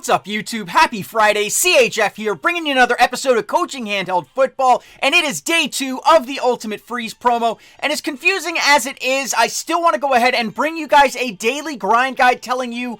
What's up, YouTube? Happy Friday. CHF here, bringing you another episode of Coaching Handheld Football, and it is day 2 of the Ultimate Freeze promo. And as confusing as it is, I still want to go ahead and bring you guys a daily grind guide telling you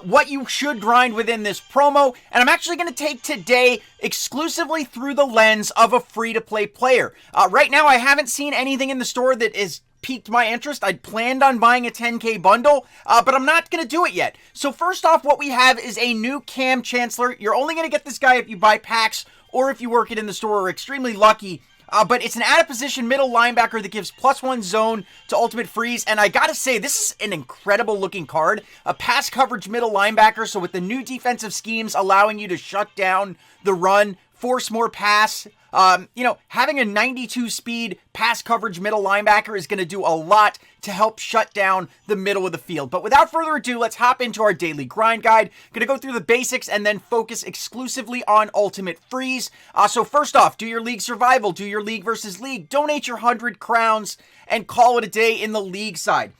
what you should grind within this promo. And I'm actually going to take today exclusively through the lens of a free-to-play player. Right now, I haven't seen anything in the store that is piqued my interest. I'd planned on buying a 10K bundle, but I'm not going to do it yet. So first off, what we have is a new Kam Chancellor. You're only going to get this guy if you buy packs or if you work it in the store or extremely lucky. But it's an out-of-position middle linebacker that gives +1 zone to Ultimate Freeze. And I gotta say, this is an incredible-looking card. A pass coverage middle linebacker, so with the new defensive schemes allowing you to shut down the run, force more pass, having a 92 speed pass coverage middle linebacker is going to do a lot to help shut down the middle of the field. But without further ado, let's hop into our daily grind guide. Going to go through the basics and then focus exclusively on Ultimate Freeze. So first off, do your league survival, do your league versus league, donate your 100 crowns, and call it a day in the league side.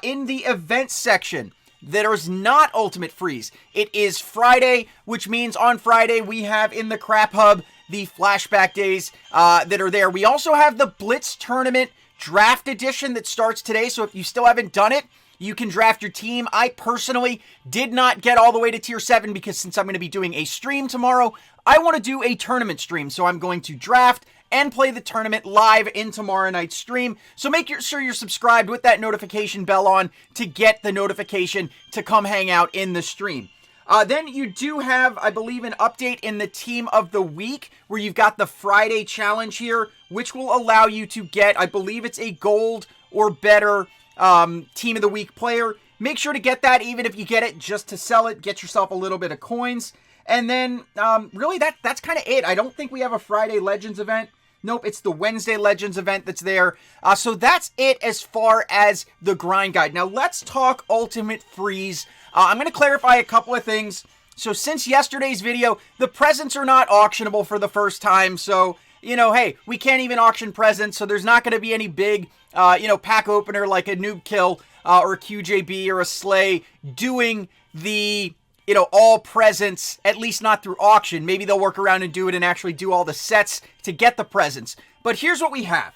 In the events section, there is not Ultimate Freeze. It is Friday, which means on Friday we have in the Crap Hub the flashback days that are there. We also have the Blitz Tournament Draft Edition that starts today, so if you still haven't done it, you can draft your team. I personally did not get all the way to Tier 7 because since I'm going to be doing a stream tomorrow, I want to do a tournament stream, so I'm going to draft and play the tournament live in tomorrow night's stream. So make sure you're subscribed with that notification bell on to get the notification to come hang out in the stream. Then you do have, I believe, an update in the Team of the Week where you've got the Friday challenge here, which will allow you to get, I believe it's a gold or better Team of the Week player. Make sure to get that even if you get it just to sell it. Get yourself a little bit of coins. And then, really, that's kind of it. I don't think we have a Friday Legends event. Nope, it's the Wednesday Legends event that's there. So that's it as far as the grind guide. Now let's talk Ultimate Freeze. I'm going to clarify a couple of things. So since yesterday's video, the presents are not auctionable for the first time. So, hey, we can't even auction presents. So there's not going to be any big, pack opener like a Noob Kill or a QJB or a Slay doing the all presents, at least not through auction. Maybe they'll work around and do it and actually do all the sets to get the presents. But here's what we have.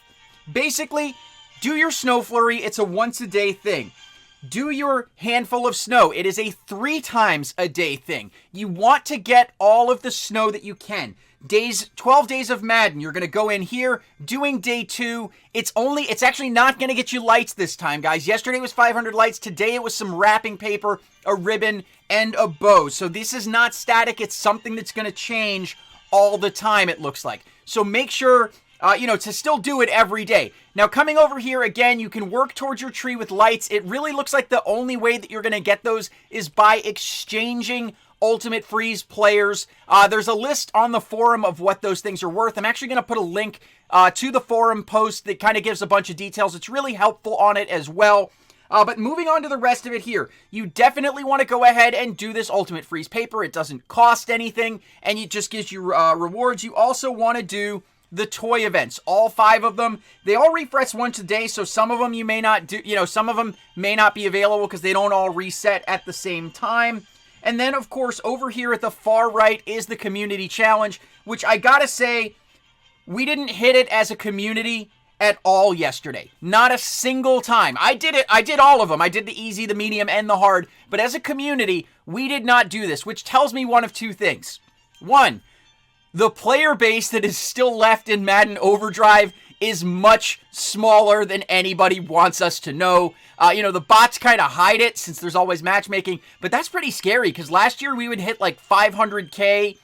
Basically, do your Snow Flurry. It's a once-a-day thing. Do your Handful of Snow. It is a 3 times a day thing. You want to get all of the snow that you can. 12 days of Madden. You're going to go in here doing day 2. It's actually not going to get you lights this time, guys. Yesterday was 500 lights. Today it was some wrapping paper, a ribbon, and a bow. So this is not static. It's something that's going to change all the time, it looks like. So make sure, to still do it every day. Now, coming over here, again, you can work towards your tree with lights. It really looks like the only way that you're going to get those is by exchanging Ultimate Freeze players. There's a list on the forum of what those things are worth. I'm actually going to put a link to the forum post that kind of gives a bunch of details. It's really helpful on it as well. But moving on to the rest of it here, you definitely want to go ahead and do this Ultimate Freeze paper. It doesn't cost anything, and it just gives you rewards. You also want to do the toy events, all 5 of them. They all refresh once a day, so some of them you may not do, some of them may not be available because they don't all reset at the same time. And then, of course, over here at the far right is the Community Challenge, which I gotta say, we didn't hit it as a community at all yesterday. Not a single time. I did it. I did all of them. I did the easy, the medium, and the hard. But as a community, we did not do this, which tells me one of 2 things. 1, the player base that is still left in Madden Overdrive is much smaller than anybody wants us to know. The bots kind of hide it since there's always matchmaking, but that's pretty scary because last year we would hit like 500K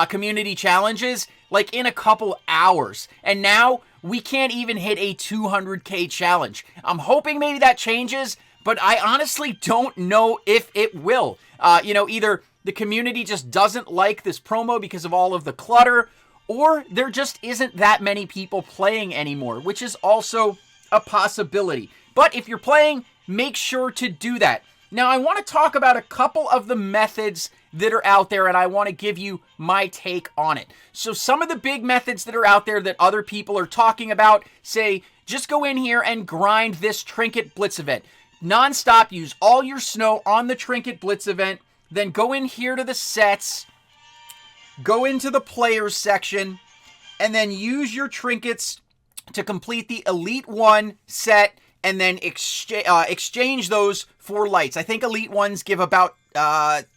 community challenges like in a couple hours, and now we can't even hit a 200K challenge. I'm hoping maybe that changes, but I honestly don't know if it will. Either the community just doesn't like this promo because of all of the clutter, or there just isn't that many people playing anymore, which is also a possibility. But if you're playing, make sure to do that. Now, I want to talk about a couple of the methods that are out there, and I want to give you my take on it. So some of the big methods that are out there that other people are talking about say, just go in here and grind this Trinket Blitz event. Non-stop, use all your snow on the Trinket Blitz event. then go in here to the sets, go into the players section, and then use your trinkets to complete the Elite 1 set, and then exchange those for lights. I think Elite 1s give about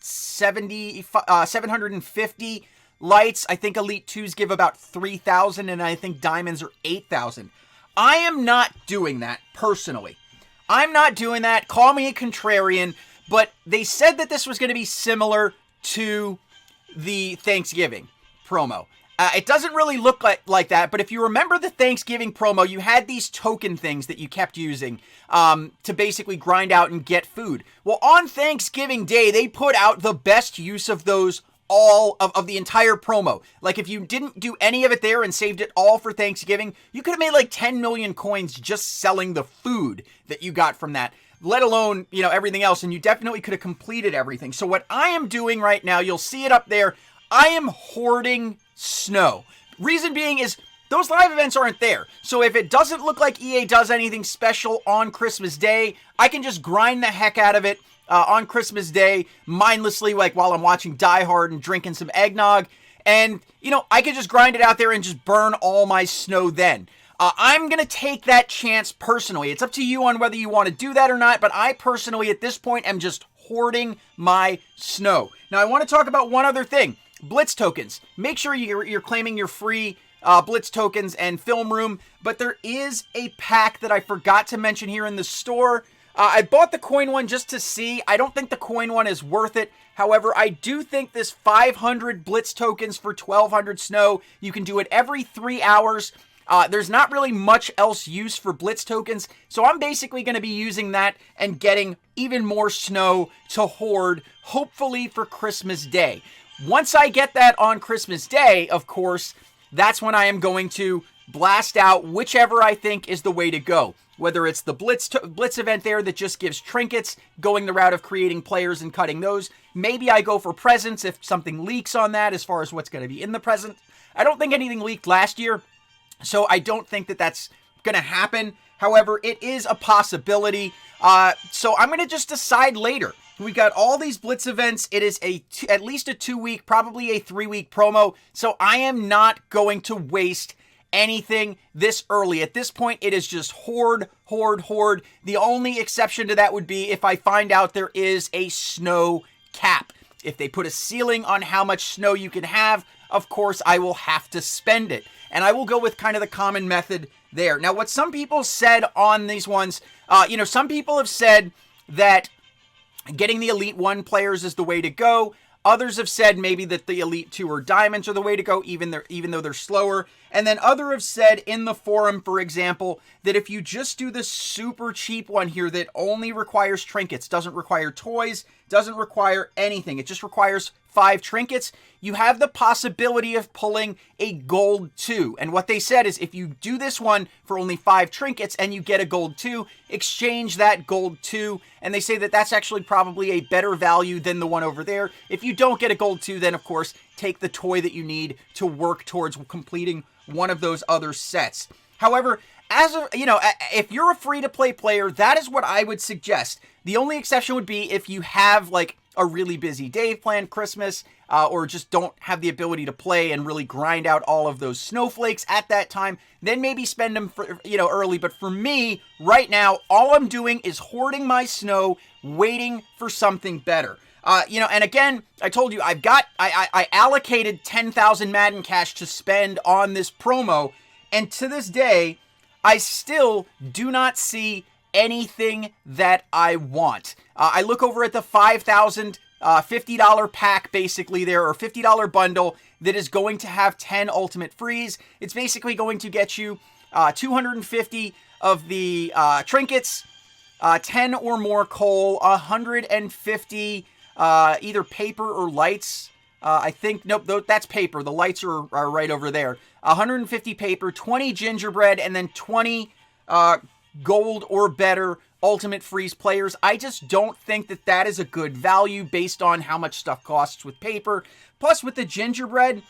750 lights. I think Elite 2s give about 3,000, and I think Diamonds are 8,000. I am not doing that, personally. I'm not doing that. Call me a contrarian, but they said that this was going to be similar to the Thanksgiving promo. It doesn't really look like that, but if you remember the Thanksgiving promo, you had these token things that you kept using to basically grind out and get food. Well, on Thanksgiving Day, they put out the best use of those all of the entire promo. Like, if you didn't do any of it there and saved it all for Thanksgiving, you could have made like 10 million coins just selling the food that you got from that, let alone, everything else, and you definitely could have completed everything. So what I am doing right now, you'll see it up there, I am hoarding snow. Reason being is those live events aren't there. So if it doesn't look like EA does anything special on Christmas Day, I can just grind the heck out of it on Christmas Day mindlessly, like while I'm watching Die Hard and drinking some eggnog. And, I can just grind it out there and just burn all my snow then. I'm going to take that chance personally. It's up to you on whether you want to do that or not, but I personally at this point am just hoarding my snow. Now I want to talk about one other thing. Blitz tokens. Make sure you're claiming your free Blitz tokens and film room, but there is a pack that I forgot to mention here in the store. I bought the coin one just to see. I don't think the coin one is worth it. However, I do think this 500 Blitz tokens for 1,200 snow, you can do it every 3 hours. There's not really much else use for Blitz tokens, so I'm basically going to be using that and getting even more snow to hoard, hopefully for Christmas Day. Once I get that on Christmas Day, of course, that's when I am going to blast out whichever I think is the way to go. Whether it's the Blitz event there that just gives trinkets, going the route of creating players and cutting those. Maybe I go for presents if something leaks on that as far as what's going to be in the present. I don't think anything leaked last year, so I don't think that that's going to happen. However, it is a possibility. So I'm going to just decide later. We got all these Blitz events. It is at least a 2-week, probably a 3-week promo. So I am not going to waste anything this early. At this point, it is just hoard. The only exception to that would be if I find out there is a snow cap. If they put a ceiling on how much snow you can have, of course, I will have to spend it. And I will go with kind of the common method there. Now, what some people said on these ones, some people have said that getting the Elite 1 players is the way to go. Others have said maybe that the Elite 2 or Diamonds are the way to go, even though they're slower. And then others have said in the forum, for example, that if you just do the super cheap one here that only requires trinkets, doesn't require toys, doesn't require anything, it just requires 5 trinkets, you have the possibility of pulling a gold 2. And what they said is if you do this one for only 5 trinkets and you get a gold 2, exchange that gold 2. And they say that that's actually probably a better value than the one over there. If you don't get a gold 2, then of course, take the toy that you need to work towards completing one of those other sets. However, if you're a free-to-play player, that is what I would suggest. The only exception would be if you have like a really busy day planned Christmas, or just don't have the ability to play and really grind out all of those snowflakes at that time, then maybe spend them for, early. But for me, right now, all I'm doing is hoarding my snow, waiting for something better. And again, I told you, I allocated 10,000 Madden cash to spend on this promo, and to this day, I still do not see anything that I want. I look over at the 5,000 $50 pack basically there, or $50 bundle that is going to have 10 ultimate frees. It's basically going to get you 250 of the trinkets, 10 or more coal, 150 either paper or lights. I think, nope, that's paper. The lights are right over there. 150 paper, 20 gingerbread, and then 20 gold or better ultimate freeze players. I just don't think that that is a good value based on how much stuff costs with paper. Plus with the gingerbread,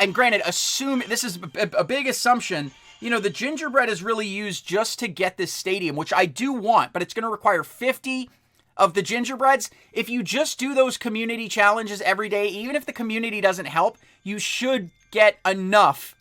and granted, assume this is a big assumption, the gingerbread is really used just to get this stadium, which I do want, but it's going to require 50 of the gingerbreads, if you just do those community challenges every day, even if the community doesn't help, you should get enough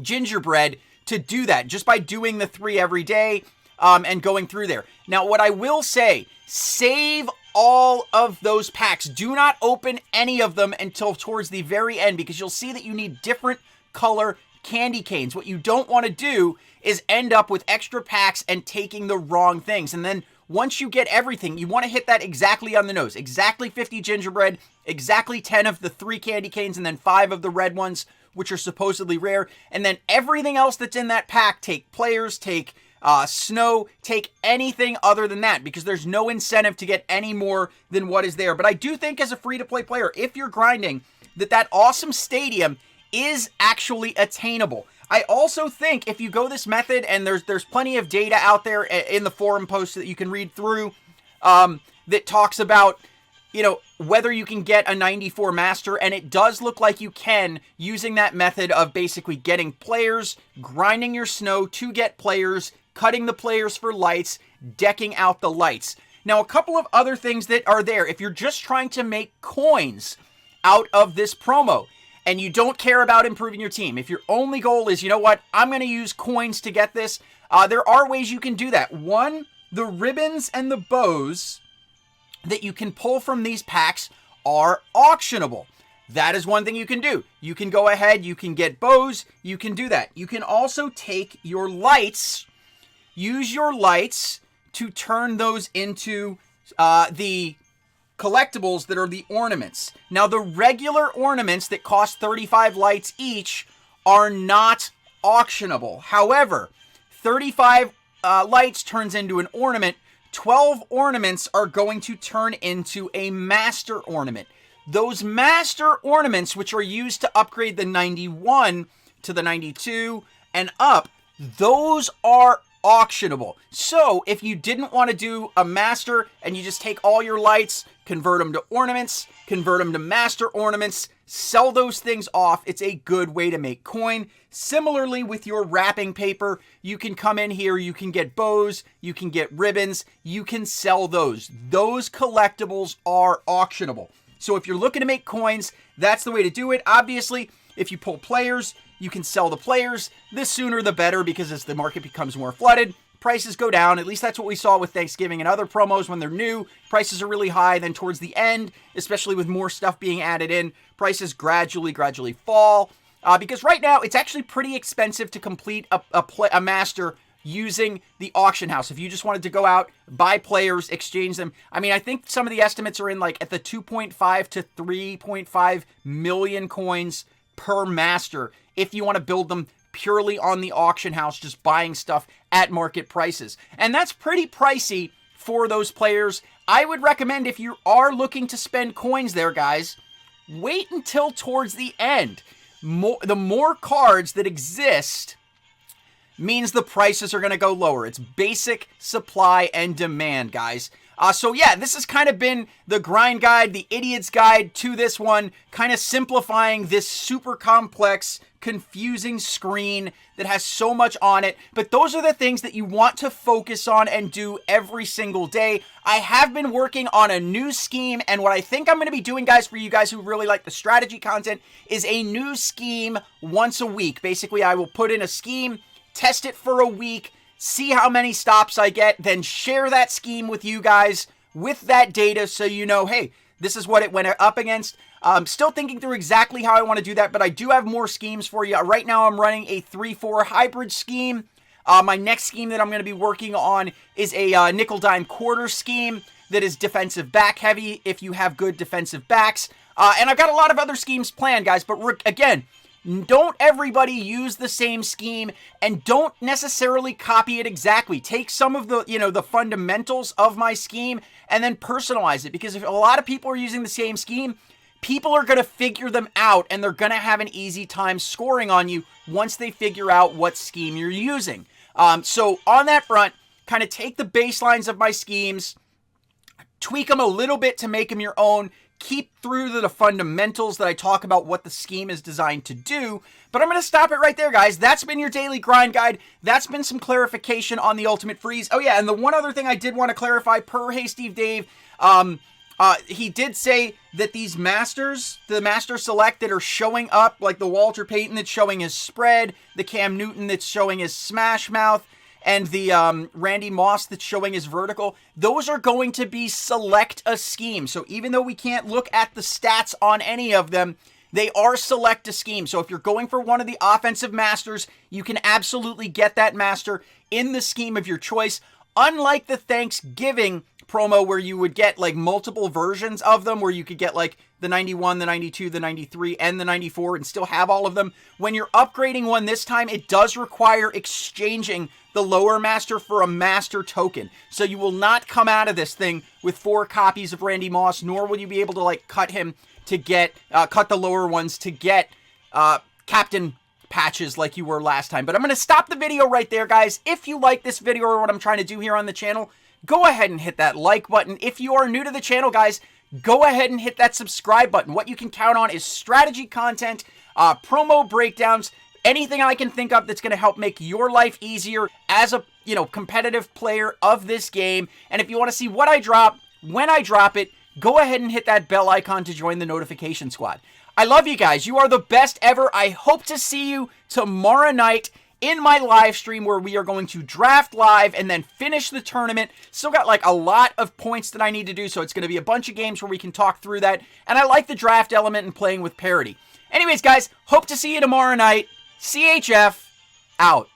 gingerbread to do that just by doing the 3 every day and going through there. Now, what I will say, save all of those packs. Do not open any of them until towards the very end, because you'll see that you need different color candy canes. What you don't want to do is end up with extra packs and taking the wrong things. And then once you get everything, you want to hit that exactly on the nose. Exactly 50 gingerbread, exactly 10 of the 3 candy canes, and then 5 of the red ones, which are supposedly rare. And then everything else that's in that pack, take players, take snow, take anything other than that, because there's no incentive to get any more than what is there. But I do think as a free-to-play player, if you're grinding, that awesome stadium is actually attainable. I also think if you go this method, and there's plenty of data out there in the forum posts that you can read through that talks about, whether you can get a 94 master, and it does look like you can, using that method of basically getting players, grinding your snow to get players, cutting the players for lights, decking out the lights. Now, a couple of other things that are there. If you're just trying to make coins out of this promo, and you don't care about improving your team, if your only goal is, I'm going to use coins to get this, there are ways you can do that. One, the ribbons and the bows that you can pull from these packs are auctionable. That is one thing you can do. You can go ahead, you can get bows, you can do that. You can also take your lights, use your lights to turn those into the collectibles that are the ornaments. Now, the regular ornaments that cost 35 lights each are not auctionable. However, 35 lights turns into an ornament. 12 ornaments are going to turn into a master ornament. Those master ornaments, which are used to upgrade the 91 to the 92 and up, those are auctionable. So if you didn't want to do a master and you just take all your lights, convert them to ornaments, convert them to master ornaments, sell those things off, it's a good way to make coin. Similarly with your wrapping paper, you can come in here, you can get bows, you can get ribbons, you can sell those. Those collectibles are auctionable. So if you're looking to make coins, that's the way to do it. Obviously, if you pull players, you can sell the players. The sooner the better, because as the market becomes more flooded, prices go down. At least that's what we saw with Thanksgiving and other promos. When they're new, prices are really high. Then towards the end, especially with more stuff being added in, prices gradually fall. Because right now, it's actually pretty expensive to complete a master using the auction house. If you just wanted to go out, buy players, exchange them. I mean, I think some of the estimates are in like at the 2.5 to 3.5 million coins per master if you want to build them purely on the auction house, just buying stuff at market prices. And that's pretty pricey for those players. I would recommend, if you are looking to spend coins there, guys, wait until towards the end. The more cards that exist means the prices are going to go lower. It's basic supply and demand, guys. So yeah, this has kind of been the grind guide, the idiot's guide to this one, kind of simplifying this super complex, confusing screen that has so much on it. But those are the things that you want to focus on and do every single day. I have been working on a new scheme, and what I think I'm going to be doing, guys, for you guys who really like the strategy content, is a new scheme once a week. Basically, I will put in a scheme, test it for a week, see how many stops I get, then share that scheme with you guys with that data so you know, hey, this is what it went up against. I'm still thinking through exactly how I want to do that, but I do have more schemes for you. Right now, I'm running a 3-4 hybrid scheme. My next scheme that I'm going to be working on is a nickel-dime quarter scheme that is defensive back heavy if you have good defensive backs. And I've got a lot of other schemes planned, guys, but again, don't everybody use the same scheme, and don't necessarily copy it exactly. Take some of the, the fundamentals of my scheme and then personalize it, because if a lot of people are using the same scheme, people are going to figure them out, and they're going to have an easy time scoring on you once they figure out what scheme you're using. So on that front, kind of take the baselines of my schemes, tweak them a little bit to make them your own, keep through the fundamentals that I talk about what the scheme is designed to do. But I'm going to stop it right there, guys. That's been your daily grind guide. That's been some clarification on the Ultimate Freeze. Oh, yeah, and the one other thing I did want to clarify, per Hey Steve Dave, he did say that these Masters, the Master Select that are showing up, like the Walter Payton that's showing his spread, the Cam Newton that's showing his smash mouth, and the Randy Moss that's showing his vertical, those are going to be select a scheme. So even though we can't look at the stats on any of them, they are select a scheme. So if you're going for one of the offensive masters, you can absolutely get that master in the scheme of your choice. Unlike the Thanksgiving promo where you would get like multiple versions of them, where you could get like the 91, the 92, the 93, and the 94 and still have all of them. When you're upgrading one this time, it does require exchanging the lower master for a master token. So you will not come out of this thing with 4 copies of Randy Moss, nor will you be able to like cut him to get, cut the lower ones to get Captain patches like you were last time. But I'm going to stop the video right there, guys. If you like this video or what I'm trying to do here on the channel, go ahead and hit that like button. If you are new to the channel, guys, go ahead and hit that subscribe button. What you can count on is strategy content, promo breakdowns, anything I can think of that's going to help make your life easier as a, competitive player of this game. And if you want to see what I drop, when I drop it, go ahead and hit that bell icon to join the notification squad. I love you guys. You are the best ever. I hope to see you tomorrow night in my live stream where we are going to draft live and then finish the tournament. Still got like a lot of points that I need to do, so it's going to be a bunch of games where we can talk through that. And I like the draft element and playing with parity. Anyways, guys, hope to see you tomorrow night. CHF out.